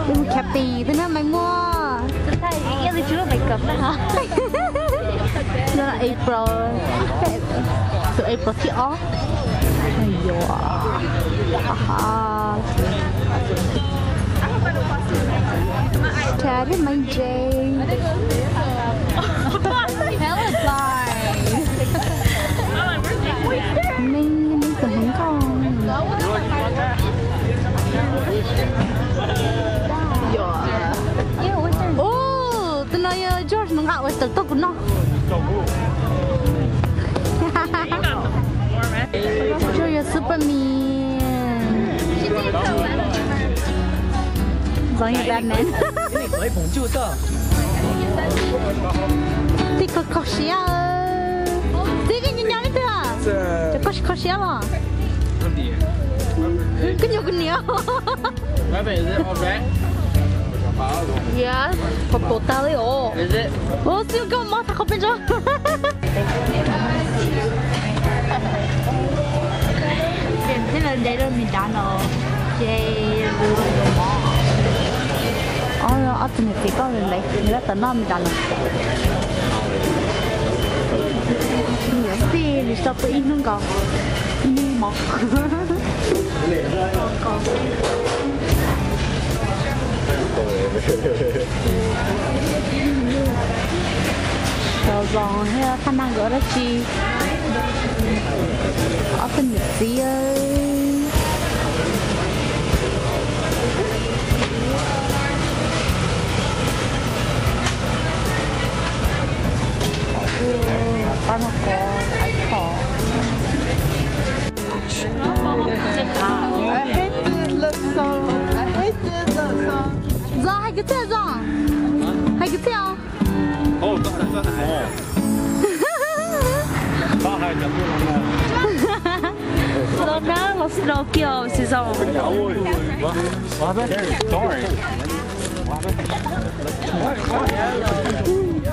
Em mua kẹp tiền, thế nên mày mua. Tôi thấy cái gì chưa phải cấm đó hả? Đó là April. Từ April thì off. Ây dồi. Chà, thế mày Jay. Hella blind. Mình tưởng hắn con. Oh, tôi nói George nó ngạo với tớ tốt của nó. George is Superman. Giống như Batman. Thì có xí à? Thì cái nhìn nhau đấy à? Chắc có xí à? Cái nhiều cái nhiều. Yes, có bộ tao đấy ồ. Ồ, siêu cái mà thằng không biết rồi. Thế là đây là mình đã nó chơi luôn mà. Ở trên này có lên đấy, người ta tận nó mình đã nó. Nhiều gì thì sao phải in không còn? In mà. Rồi còn hay khả năng gỡ đó chi ở bên Nhật gì ơi con một cô ấy khổ. I hate this look song. I hate this look song. Do hay cái thế do? Hay cái thế không? Oh, that's oh. Có hai chấm luôn nè. Slow down, nó slow kiểu gì sao? Ôi, what happened? Sorry.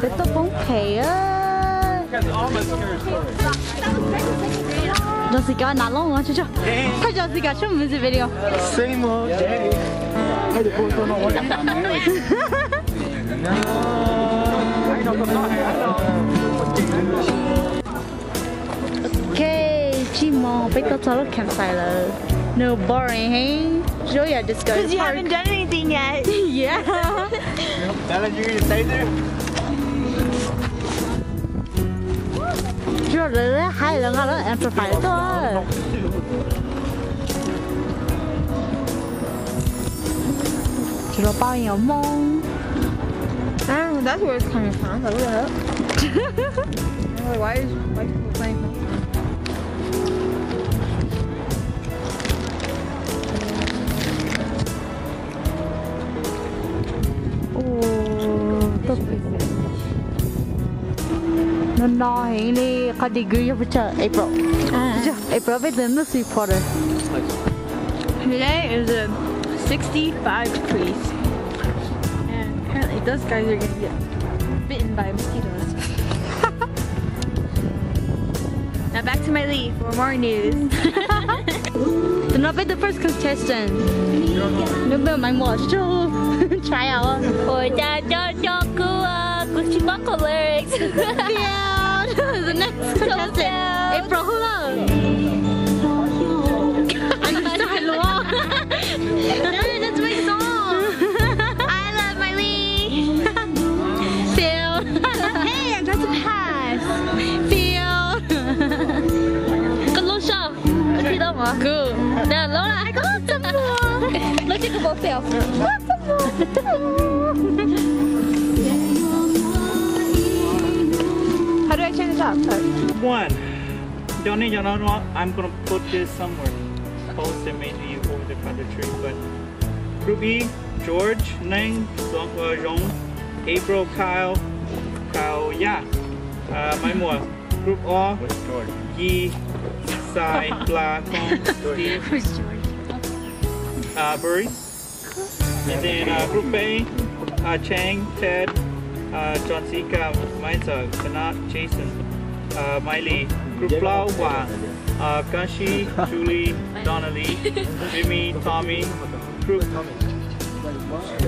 Để tôi bóng khẽ á. Đó là cái nào luôn á chứ chứ. Cái đó là cái trong music video. Same old day. Hay được cô tôi nói Okay, Chimo, bây giờ tôi campsite rồi. No boring, hey? Joya just go. Because you haven't done anything yet. Yeah. Telling you to stay there. Rồi đấy, hai lần đó em chụp phải thôi. Chỉ là bao nhiêu mong. Ah, that's where it's coming from. Look at that. Like, why people playing from? Oh, tốt. No, ini kau degree apa cak? April. April apa tu nak sweet water. Today is a 65 degrees. And apparently those guys are gonna get bitten by mosquitoes. Now back to my leaf for more news. Do not be the first contestant. Nếu bây giờ mày mở cho try out. Ôi cha cho cô chỉ bắt cô lyrics. Yeah, the next contestant. April hello. Anh start luôn. That's my song. I love my leaf. Phil. Hey, I got to pass. Phil. Con lô sao? Có gì đâu mà? Good. Nè, lô là ai có some more. Lô chỉ có bộ Phil. How do I change the top? Sorry. One. Johnny, you know what? I'm gonna put this somewhere. Post it maybe over the front of the tree. But Group E, George, Neng, Jong, April, Kyle, yeah. Mai Mua. Group O, Yi, Sai, Bla, Kong, Steve, Burry. And then Group A, Chang, Ted, John Sika, Maisa, Kanat, Jason, Miley, Group Blau, Wang, Kanshi, Julie, Donnelly, Jimmy, Tommy, Group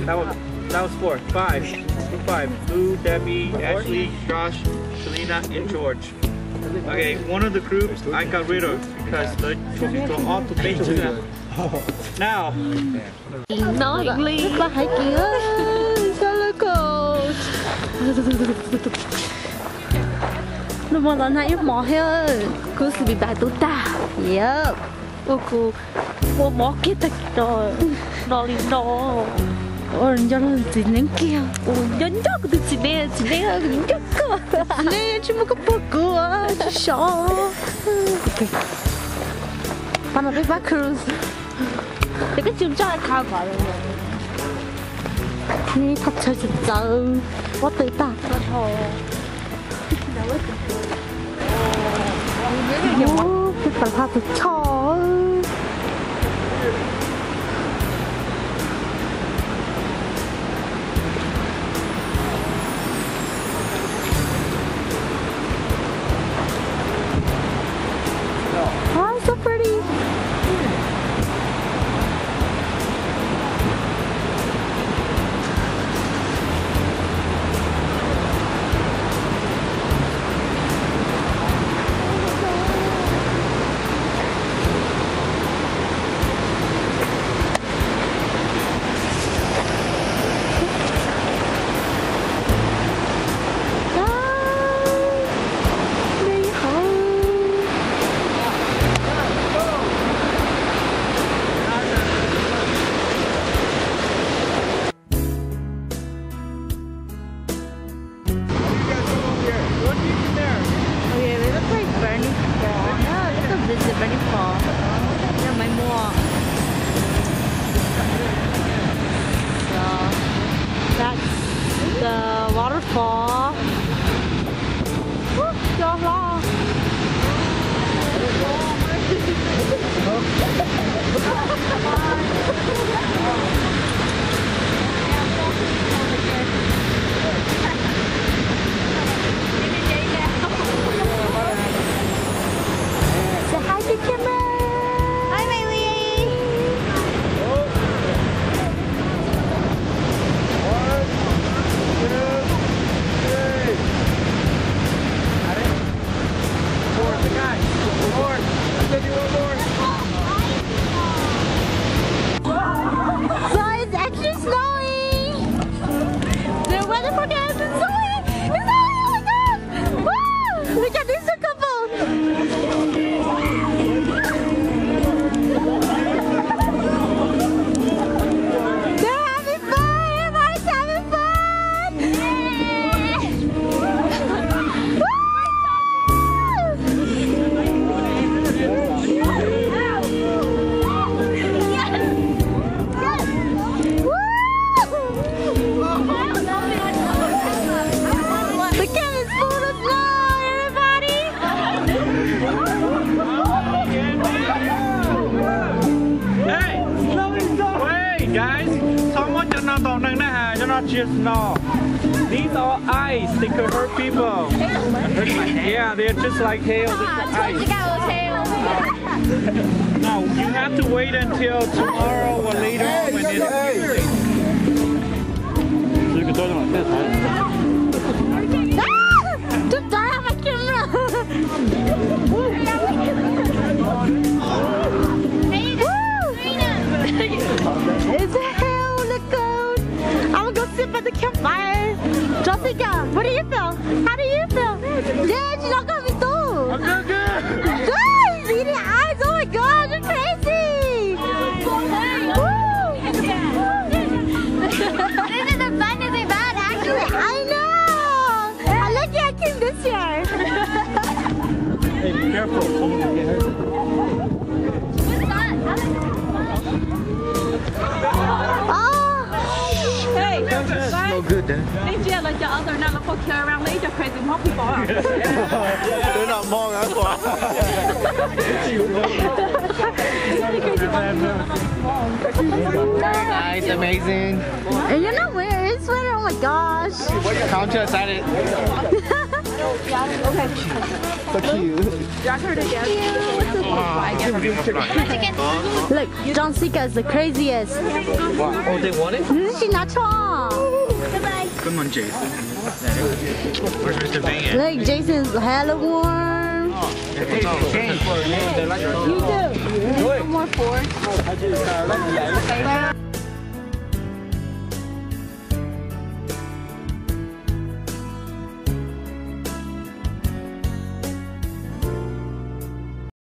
That was 4. 5. Lou, Debbie, Ashley, Josh, Selena, and George. Okay, one of the groups I got rid of because the children all to pay to. Now. Ba hai kia. Sao cô. Nó mà lần này mỏ hết. Cô sẽ bị bài tụt ta. Yep. Cô mỏ kia thật rồi. Nó đi nó. Orang jalan sini kia. Jangan aku tu sini aku jaga. Sini cuma kepoku aja show. Okay. Mana bebas cruise. Dekat cuma kau kau. Ni tak cerita jauh. What the tak? Oh, kita satu cor. Oh, so pretty. The waterfall. Say hi to camera. Hi, Bailey. So it's actually snowing. The weather forecast is snowing. It's snowing. Oh my god! Wow! Look at this couple. They're having fun. Everybody's having fun. The cat is full of snow, everybody! Hey! Wait, guys! Someone just not on they're not just snow. These are ice. They could hurt people. Yeah, they're just like hail. Ice. Now, you have to wait until tomorrow or later when it's so you can throw them like this, Just die on my camera! It's a hell of cold. I'm gonna go sit by the campfire. Jessica, what do you feel? How do you feel? Yeah, she's not gonna be too. I'm doing good. Guys, eating eyes. Oh my god, you're crazy. This is the fun isn't bad, actually. I know. I'm lucky I came this year. Hey, be careful. Someone can get hurt. Hey, No good then. this year like the other now look for care around later crazy Hmong people are. They're not Hmong, that's why. Very nice, amazing. And you're not wearing a sweater, oh my gosh. Come to us at it. So cute. Look, John Sika is the craziest. Oh, they want it? She not strong. Come on, Jason. Where's Mr. Bang? Look, Jason's hella warm. Hey, You do. One more 4.